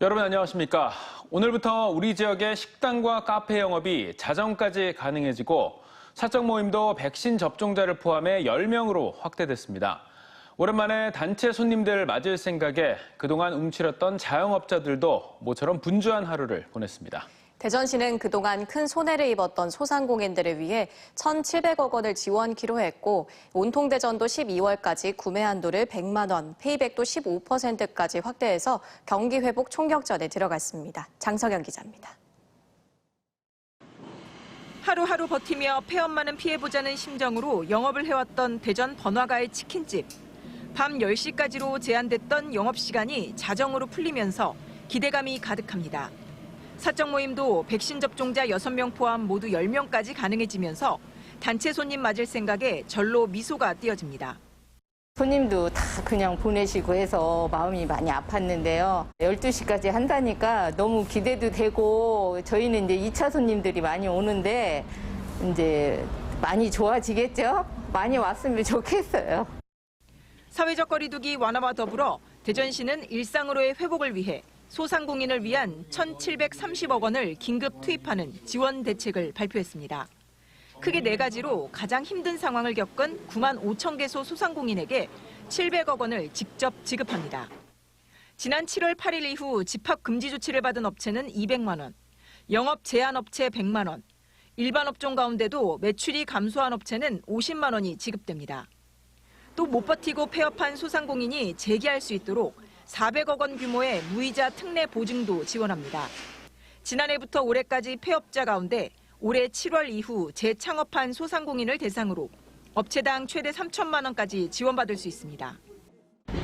여러분 안녕하십니까? 오늘부터 우리 지역의 식당과 카페 영업이 자정까지 가능해지고 사적 모임도 백신 접종자를 포함해 10명으로 확대됐습니다. 오랜만에 단체 손님들 맞을 생각에 그동안 움츠렸던 자영업자들도 모처럼 분주한 하루를 보냈습니다. 대전시는 그동안 큰 손해를 입었던 소상공인들을 위해 1,700억 원을 지원키로 했고 온통대전도 12월까지 구매 한도를 100만 원, 페이백도 15%까지 확대해서 경기 회복 총력전에 들어갔습니다. 장석영 기자입니다. 하루하루 버티며 폐업 많은 피해보자는 심정으로 영업을 해왔던 대전 번화가의 치킨집. 밤 10시까지로 제한됐던 영업시간이 자정으로 풀리면서 기대감이 가득합니다. 사적 모임도 백신 접종자 6명 포함 모두 10명까지 가능해지면서 단체 손님 맞을 생각에 절로 미소가 띄어집니다. 손님도 다 그냥 보내시고 해서 마음이 많이 아팠는데요. 12시까지 한다니까 너무 기대도 되고 저희는 이제 2차 손님들이 많이 오는데 이제 많이 좋아지겠죠? 많이 왔으면 좋겠어요. 사회적 거리두기 완화와 더불어 대전시는 일상으로의 회복을 위해 소상공인을 위한 1,730억 원을 긴급 투입하는 지원 대책을 발표했습니다. 크게 4가지로 가장 힘든 상황을 겪은 9만 5천 개소 소상공인에게 700억 원을 직접 지급합니다. 지난 7월 8일 이후 집합 금지 조치를 받은 업체는 200만 원, 영업 제한 업체 100만 원, 일반 업종 가운데도 매출이 감소한 업체는 50만 원이 지급됩니다. 또 못 버티고 폐업한 소상공인이 재기할 수 있도록 400억 원 규모의 무이자 특례 보증도 지원합니다. 지난해부터 올해까지 폐업자 가운데 올해 7월 이후 재창업한 소상공인을 대상으로 업체당 최대 3천만 원까지 지원받을 수 있습니다.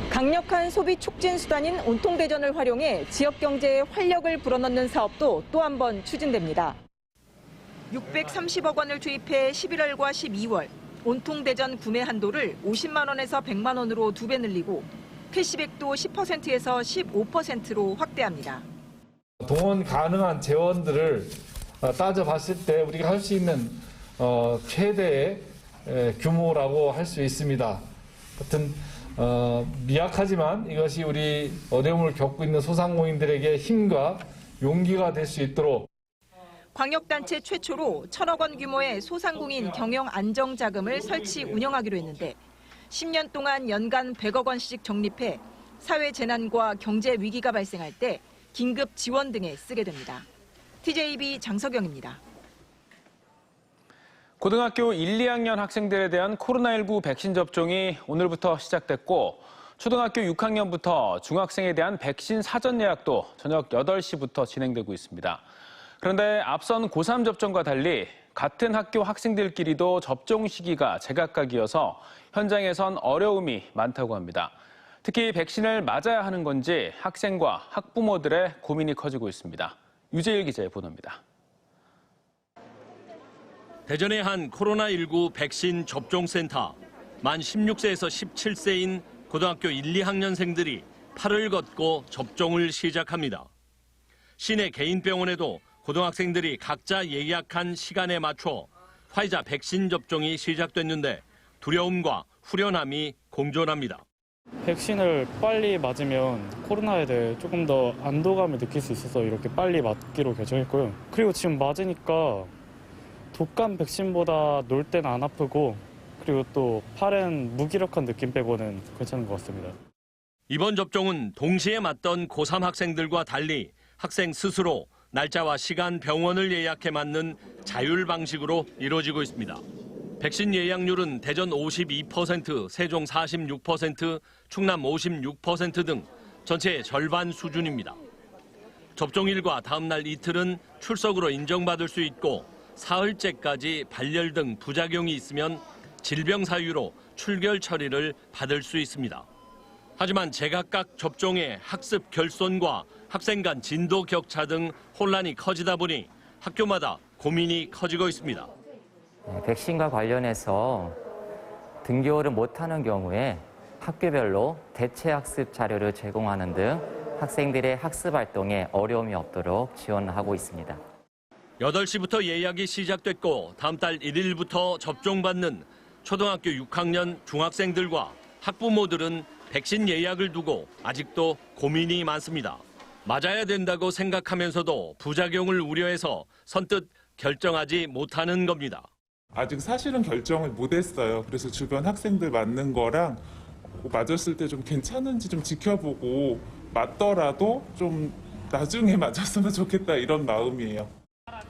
강력한 소비 촉진 수단인 온통대전을 활용해 지역 경제에 활력을 불어넣는 사업도 또 한 번 추진됩니다. 630억 원을 투입해 11월과 12월 온통대전 구매 한도를 50만 원에서 100만 원으로 2배 늘리고 캐시백도 10%에서 15%로 확대합니다. 동원 가능한 재원들을 따져봤을 때 우리가 할 수 있는 최대의 규모라고 할 수 있습니다. 하여튼 미약하지만 이것이 우리 어려움을 겪고 있는 소상공인들에게 힘과 용기가 될 수 있도록 광역단체 최초로 1,000억 원 규모의 소상공인 경영 안정자금을 설치 운영하기로 했는데 10년 동안 연간 100억 원씩 적립해 사회 재난과 경제 위기가 발생할 때 긴급 지원 등에 쓰게 됩니다. TJB 장석영입니다. 고등학교 1, 2학년 학생들에 대한 코로나19 백신 접종이 오늘부터 시작됐고 초등학교 6학년부터 중학생에 대한 백신 사전 예약도 저녁 8시부터 진행되고 있습니다. 그런데 앞선 고3 접종과 달리 같은 학교 학생들끼리도 접종 시기가 제각각이어서 현장에선 어려움이 많다고 합니다. 특히 백신을 맞아야 하는 건지 학생과 학부모들의 고민이 커지고 있습니다. 유재일 기자의 보도입니다. 대전의 한 코로나19 백신 접종센터. 만 16세에서 17세인 고등학교 1, 2학년생들이 팔을 걷고 접종을 시작합니다. 시내 개인 병원에도 고등학생들이 각자 예약한 시간에 맞춰 화이자 백신 접종이 시작됐는데 두려움과 후련함이 공존합니다. 백신을 빨리 맞으면 코로나에 대해 조금 더 안도감을 느낄 수 있어서 이렇게 빨리 맞기로 결정했고요. 그리고 지금 맞으니까 독감 백신보다 놀 때는 안 아프고 그리고 또 팔은 무기력한 느낌 빼고는 괜찮은 것 같습니다. 이번 접종은 동시에 맞던 고3 학생들과 달리 학생 스스로 날짜와 시간 병원을 예약해 맞는 자율 방식으로 이루어지고 있습니다. 백신 예약률은 대전 52%, 세종 46%, 충남 56% 등 전체의 절반 수준입니다. 접종일과 다음 날 이틀은 출석으로 인정받을 수 있고 사흘째까지 발열 등 부작용이 있으면 질병 사유로 출결 처리를 받을 수 있습니다. 하지만 제각각 접종의 학습 결손과 학생 간 진도 격차 등 혼란이 커지다 보니 학교마다 고민이 커지고 있습니다. 백신과 관련해서 등교를 못하는 경우에 학교별로 대체 학습 자료를 제공하는 등 학생들의 학습 활동에 어려움이 없도록 지원하고 있습니다. 8시부터 예약이 시작됐고 다음 달 1일부터 접종받는 초등학교 6학년 중학생들과 학부모들은 백신 예약을 두고 아직도 고민이 많습니다. 맞아야 된다고 생각하면서도 부작용을 우려해서 선뜻 결정하지 못하는 겁니다. 아직 사실은 결정을 못했어요. 그래서 주변 학생들 맞는 거랑 맞았을 때 좀 괜찮은지 좀 지켜보고 맞더라도 좀 나중에 맞았으면 좋겠다 이런 마음이에요.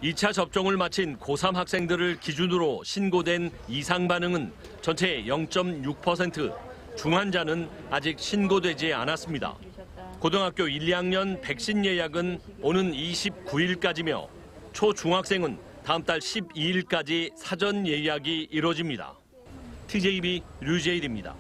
2차 접종을 마친 고3 학생들을 기준으로 신고된 이상 반응은 전체 0.6%, 중환자는 아직 신고되지 않았습니다. 고등학교 1, 2학년 백신 예약은 오는 29일까지며 초중학생은 다음 달 12일까지 사전 예약이 이뤄집니다. TJB 류재일입니다.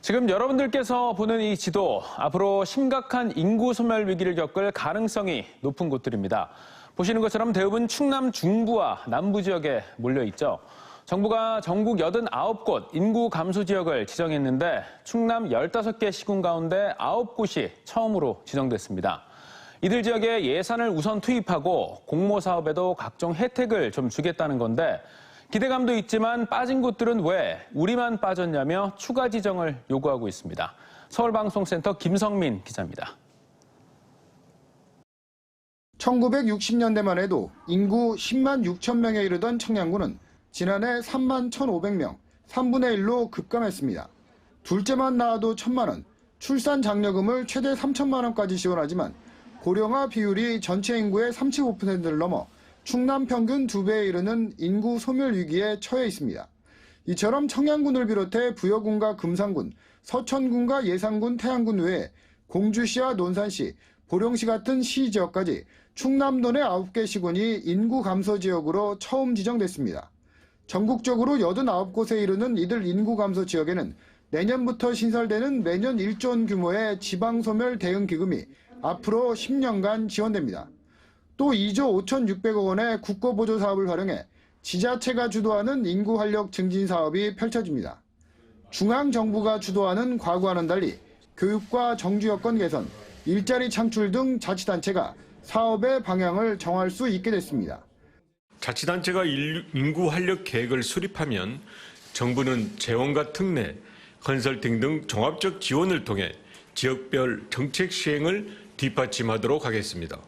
지금 여러분들께서 보는 이 지도, 앞으로 심각한 인구 소멸 위기를 겪을 가능성이 높은 곳들입니다. 보시는 것처럼 대부분 충남 중부와 남부 지역에 몰려 있죠. 정부가 전국 89곳 인구 감소 지역을 지정했는데 충남 15개 시군 가운데 9곳이 처음으로 지정됐습니다. 이들 지역에 예산을 우선 투입하고 공모 사업에도 각종 혜택을 좀 주겠다는 건데 기대감도 있지만 빠진 곳들은 왜 우리만 빠졌냐며 추가 지정을 요구하고 있습니다. 서울방송센터 김성민 기자입니다. 1960년대만 해도 인구 10만 6천 명에 이르던 청양군은 지난해 3만 1,500명, 3분의 1로 급감했습니다. 둘째만 낳아도 1,000만 원, 출산 장려금을 최대 3천만 원까지 지원하지만 고령화 비율이 전체 인구의 35%를 넘어 충남 평균 2배에 이르는 인구 소멸 위기에 처해 있습니다. 이처럼 청양군을 비롯해 부여군과 금산군, 서천군과 예산군, 태안군 외에 공주시와 논산시, 보령시 같은 시 지역까지 충남도 내 9개 시군이 인구 감소 지역으로 처음 지정됐습니다. 전국적으로 89곳에 이르는 이들 인구 감소 지역에는 내년부터 신설되는 매년 1조 원 규모의 지방소멸 대응 기금이 앞으로 10년간 지원됩니다. 또 2조 5,600억 원의 국고보조 사업을 활용해 지자체가 주도하는 인구 활력 증진 사업이 펼쳐집니다. 중앙정부가 주도하는 과거와는 달리 교육과 정주 여건 개선, 일자리 창출 등 자치단체가 사업의 방향을 정할 수 있게 됐습니다. 자치단체가 인구 활력 계획을 수립하면 정부는 재원과 특례, 컨설팅 등 종합적 지원을 통해 지역별 정책 시행을 뒷받침하도록 하겠습니다.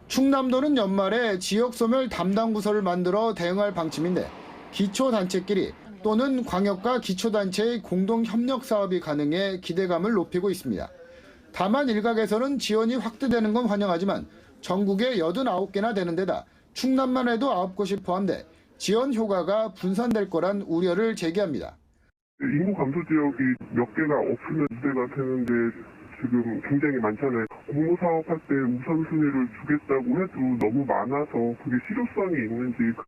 충남도는 연말에 지역소멸 담당 부서를 만들어 대응할 방침인데 기초단체끼리 또는 광역과 기초단체의 공동협력 사업이 가능해 기대감을 높이고 있습니다. 다만 일각에서는 지원이 확대되는 건 환영하지만 전국에 89개나 되는 데다 충남만 해도 9곳이 포함돼 지원 효과가 분산될 거란 우려를 제기합니다. 인구 감소 지역이 몇 개가 없으면 문제가 되는데 지금 굉장히 많잖아요. 공모 사업할 때 우선순위를 주겠다고 해도 너무 많아서 그게 실효성이 있는지.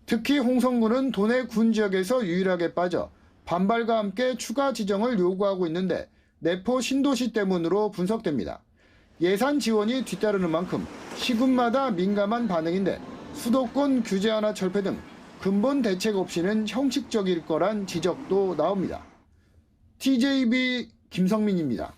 특히 홍성군은 도내 군 지역에서 유일하게 빠져 반발과 함께 추가 지정을 요구하고 있는데 내포 신도시 때문으로 분석됩니다. 예산 지원이 뒤따르는 만큼 시군마다 민감한 반응인데 수도권 규제 완화 철폐 등 근본 대책 없이는 형식적일 거란 지적도 나옵니다. TJB 김성민입니다.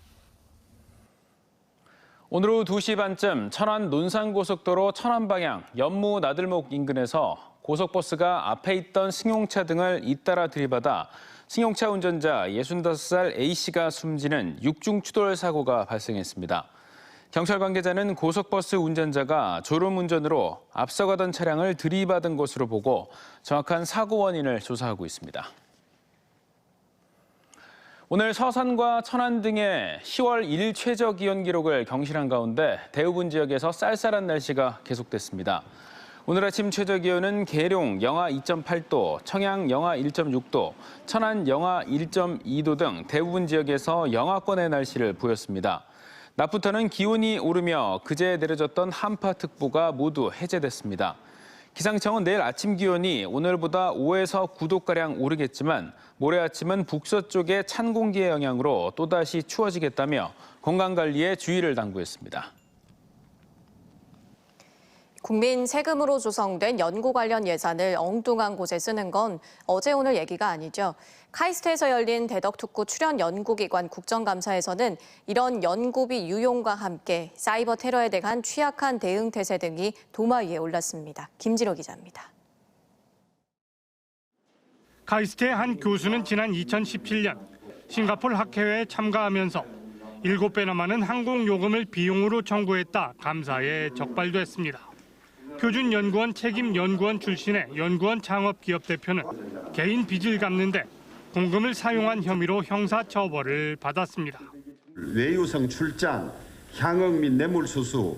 오늘 오후 2시 반쯤 천안 논산고속도로 천안 방향 연무 나들목 인근에서 고속버스가 앞에 있던 승용차 등을 잇따라 들이받아 승용차 운전자 65살 A씨가 숨지는 6중 추돌 사고가 발생했습니다. 경찰 관계자는 고속버스 운전자가 졸음운전으로 앞서가던 차량을 들이받은 것으로 보고 정확한 사고 원인을 조사하고 있습니다. 오늘 서산과 천안 등의 10월 1일 최저 기온 기록을 경신한 가운데 대부분 지역에서 쌀쌀한 날씨가 계속됐습니다. 오늘 아침 최저 기온은 계룡 영하 2.8도, 청양 영하 1.6도, 천안 영하 1.2도 등 대부분 지역에서 영하권의 날씨를 보였습니다. 낮부터는 기온이 오르며 그제 내려졌던 한파특보가 모두 해제됐습니다. 기상청은 내일 아침 기온이 오늘보다 5에서 9도가량 오르겠지만 모레 아침은 북서쪽의 찬 공기의 영향으로 또다시 추워지겠다며 건강관리에 주의를 당부했습니다. 국민 세금으로 조성된 연구 관련 예산을 엉뚱한 곳에 쓰는 건 어제 오늘 얘기가 아니죠. 카이스트에서 열린 대덕특구 출연연구기관 국정감사에서는 이런 연구비 유용과 함께 사이버 테러에 대한 취약한 대응 태세 등이 도마 위에 올랐습니다. 김진호 기자입니다. 카이스트의 한 교수는 지난 2017년 싱가포르 학회회에 참가하면서 7배나 많은 항공요금을 비용으로 청구했다 감사에 적발됐습니다. 표준연구원 책임연구원 출신의 연구원 창업기업 대표는 개인 빚을 갚는데 공금을 사용한 혐의로 형사처벌을 받았습니다. 외유성 출장, 향응 및 뇌물수수,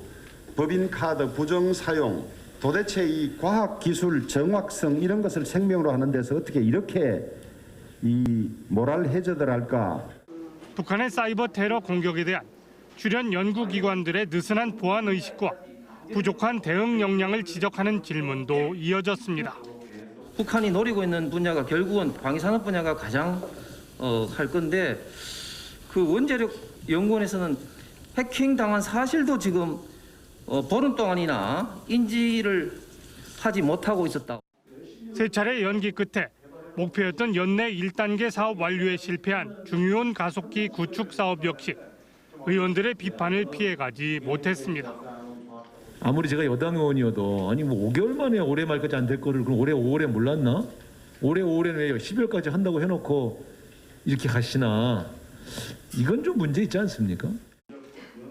법인카드 부정사용, 도대체 이 과학기술 정확성 이런 것을 생명으로 하는 데서 어떻게 이렇게 이 모랄 해저들할까? 북한의 사이버 테러 공격에 대한 주련 연구기관들의 느슨한 보안 의식과 부족한 대응 역량을 지적하는 질문도 이어졌습니다. 북한이 노리고 있는 분야가 결국은 방위산업 분야가 가장 할 건데 그 원자력 연구원에서는 해킹당한 사실도 지금 보름 동안이나 인지를 하지 못하고 있었다. 세 차례 연기 끝에 목표였던 연내 1단계 사업 완료에 실패한 중유온 가속기 구축 사업 역시 의원들의 비판을 피해가지 못했습니다. 아무리 제가 여당 의원이어도 아니 뭐 5개월 만에 올해 말까지 안 될 거를 그럼 올해 5월에 몰랐나? 올해 5월에는 왜 12월까지 한다고 해놓고 이렇게 가시나? 이건 좀 문제 있지 않습니까?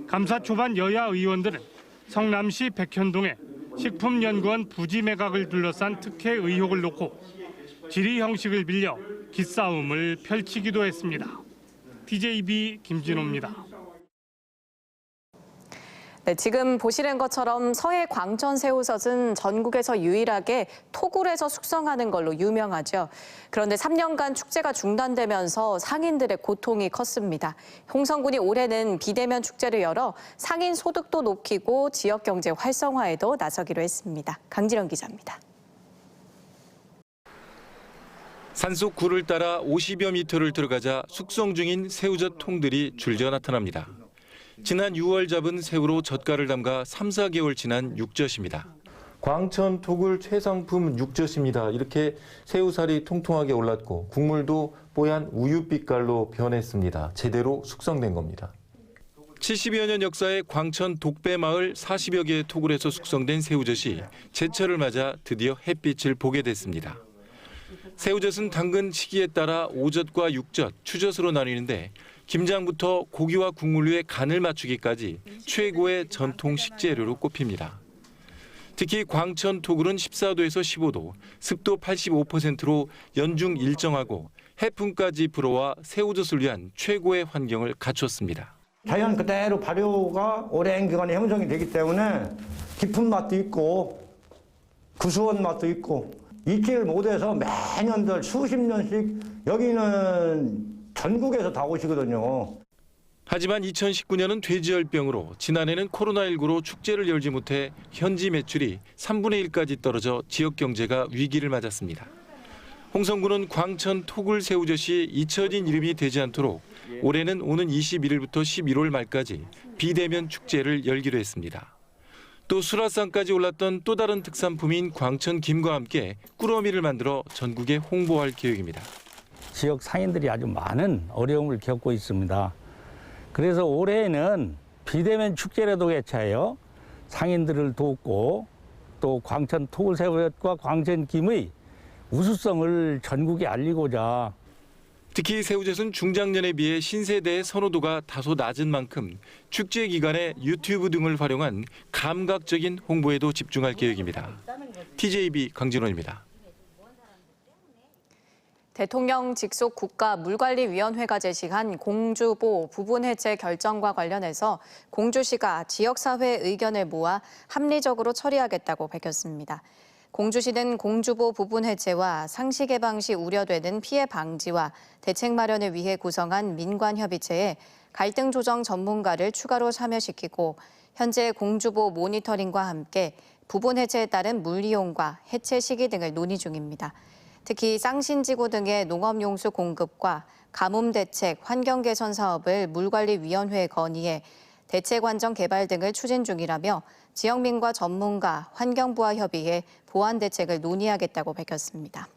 감사 초반 여야 의원들은 성남시 백현동에 식품연구원 부지 매각을 둘러싼 특혜 의혹을 놓고 질의 형식을 빌려 기싸움을 펼치기도 했습니다. TJB 김진호입니다. 네, 지금 보시는 것처럼 서해 광천 새우젓은 전국에서 유일하게 토굴에서 숙성하는 걸로 유명하죠. 그런데 3년간 축제가 중단되면서 상인들의 고통이 컸습니다. 홍성군이 올해는 비대면 축제를 열어 상인 소득도 높이고 지역 경제 활성화에도 나서기로 했습니다. 강지령 기자입니다. 산속 굴을 따라 50여 미터를 들어가자 숙성 중인 새우젓 통들이 줄져 나타납니다. 지난 6월 잡은 새우로 젓갈을 담가 3, 4개월 지난 육젓입니다. 광천 토굴 최상품 육젓입니다. 이렇게 새우살이 통통하게 올랐고 국물도 뽀얀 우유빛깔로 변했습니다. 제대로 숙성된 겁니다. 70여 년 역사의 광천 독배마을 40여 개의 토굴에서 숙성된 새우젓이 제철을 맞아 드디어 햇빛을 보게 됐습니다. 새우젓은 담근 시기에 따라 오젓과 육젓, 추젓으로 나뉘는데 김장부터 고기와 국물류의 간을 맞추기까지 최고의 전통 식재료로 꼽힙니다. 특히 광천 토굴은 14도에서 15도, 습도 85%로 연중 일정하고 해풍까지 불어와 새우젓을 위한 최고의 환경을 갖췄습니다. 자연 그대로 발효가 오랜 기간에 형성이 되기 때문에 깊은 맛도 있고 구수한 맛도 있고 익히를 못해서 매년들 수십 년씩 여기는 전국에서 다 오시거든요. 하지만 2019년은 돼지열병으로 지난해는 코로나19로 축제를 열지 못해 현지 매출이 3분의 1까지 떨어져 지역 경제가 위기를 맞았습니다. 홍성군은 광천 토굴 새우젓이 잊혀진 이름이 되지 않도록 올해는 오는 21일부터 11월 말까지 비대면 축제를 열기로 했습니다. 또 수라상까지 올랐던 또 다른 특산품인 광천 김과 함께 꾸러미를 만들어 전국에 홍보할 계획입니다. 지역 상인들이 아주 많은 어려움을 겪고 있습니다. 그래서 올해는 비대면 축제라도 개최하여 상인들을 돕고 또 광천 토굴새우젓과 광천 김의 우수성을 전국에 알리고자. 특히 새우젓은 중장년에 비해 신세대의 선호도가 다소 낮은 만큼 축제 기간에 유튜브 등을 활용한 감각적인 홍보에도 집중할 계획입니다. TJB 강진원입니다. 대통령 직속 국가물관리위원회가 제시한 공주보 부분 해체 결정과 관련해서 공주시가 지역사회 의견을 모아 합리적으로 처리하겠다고 밝혔습니다. 공주시는 공주보 부분 해체와 상시 개방 시 우려되는 피해 방지와 대책 마련을 위해 구성한 민관협의체에 갈등 조정 전문가를 추가로 참여시키고 현재 공주보 모니터링과 함께 부분 해체에 따른 물이용과 해체 시기 등을 논의 중입니다. 특히 쌍신지구 등의 농업용수 공급과 가뭄 대책, 환경 개선 사업을 물관리위원회에 건의해 대책 완전 개발 등을 추진 중이라며 지역민과 전문가, 환경부와 협의해 보완 대책을 논의하겠다고 밝혔습니다.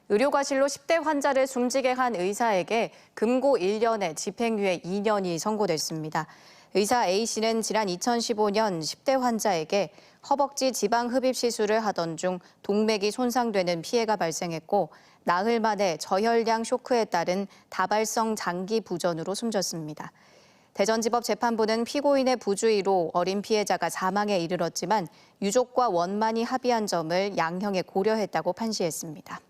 의료과실로 10대 환자를 숨지게 한 의사에게 금고 1년에 집행유예 2년이 선고됐습니다. 의사 A씨는 지난 2015년 10대 환자에게 허벅지 지방 흡입 시술을 하던 중 동맥이 손상되는 피해가 발생했고 나흘 만에 저혈량 쇼크에 따른 다발성 장기 부전으로 숨졌습니다. 대전지법 재판부는 피고인의 부주의로 어린 피해자가 사망에 이르렀지만 유족과 원만히 합의한 점을 양형에 고려했다고 판시했습니다.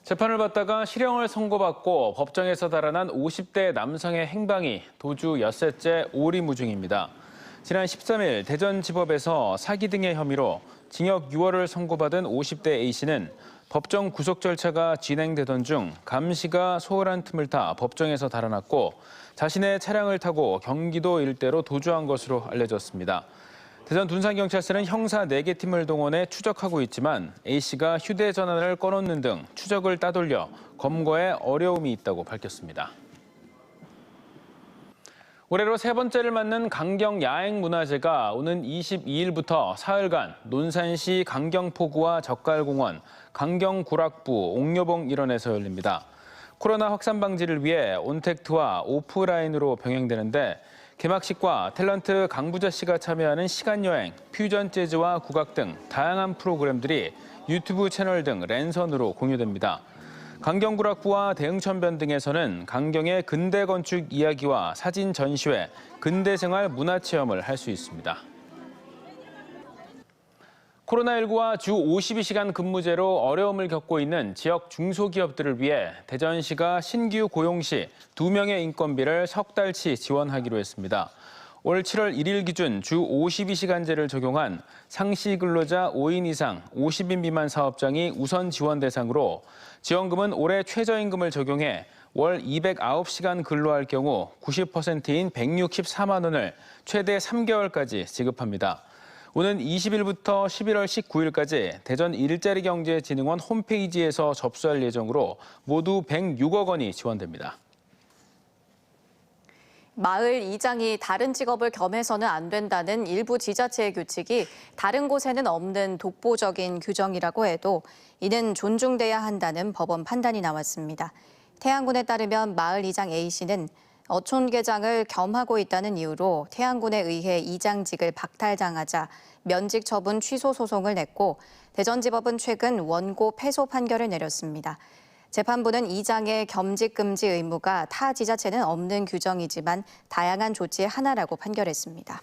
재판을 받다가 실형을 선고받고 법정에서 달아난 50대 남성의 행방이 도주 엿새째 오리무중입니다. 지난 13일 대전지법에서 사기 등의 혐의로 징역 6월을 선고받은 50대 A씨는 법정 구속 절차가 진행되던 중 감시가 소홀한 틈을 타 법정에서 달아났고 자신의 차량을 타고 경기도 일대로 도주한 것으로 알려졌습니다. 대전 둔산경찰서는 형사 4개 팀을 동원해 추적하고 있지만 A씨가 휴대전화를 꺼놓는 등 추적을 따돌려 검거에 어려움이 있다고 밝혔습니다. 올해로 3번째를 맞는 강경 야행문화제가 오는 22일부터 사흘간 논산시 강경포구와 젓갈공원, 강경구락부, 옥녀봉 일원에서 열립니다. 코로나 확산 방지를 위해 온택트와 오프라인으로 병행되는데 개막식과 탤런트 강부자 씨가 참여하는 시간여행, 퓨전 재즈와 국악 등 다양한 프로그램들이 유튜브 채널 등 랜선으로 공유됩니다. 강경구락부와 대흥천변 등에서는 강경의 근대 건축 이야기와 사진 전시회, 근대생활 문화체험을 할 수 있습니다. 코로나19와 주 52시간 근무제로 어려움을 겪고 있는 지역 중소기업들을 위해 대전시가 신규 고용 시 2명의 인건비를 석 달치 지원하기로 했습니다. 올 7월 1일 기준 주 52시간제를 적용한 상시 근로자 5인 이상 50인 미만 사업장이 우선 지원 대상으로 지원금은 올해 최저임금을 적용해 월 209시간 근로할 경우 90%인 164만 원을 최대 3개월까지 지급합니다. 오는 20일부터 11월 19일까지 대전 일자리경제진흥원 홈페이지에서 접수할 예정으로 모두 106억 원이 지원됩니다. 마을 이장이 다른 직업을 겸해서는 안 된다는 일부 지자체의 규칙이 다른 곳에는 없는 독보적인 규정이라고 해도 이는 존중돼야 한다는 법원 판단이 나왔습니다. 태안군에 따르면 마을 이장 A씨는 어촌계장을 겸하고 있다는 이유로 태안군에 의해 이장직을 박탈당하자 면직 처분 취소 소송을 냈고 대전지법은 최근 원고 패소 판결을 내렸습니다. 재판부는 이장의 겸직 금지 의무가 타 지자체는 없는 규정이지만 다양한 조치의 하나라고 판결했습니다.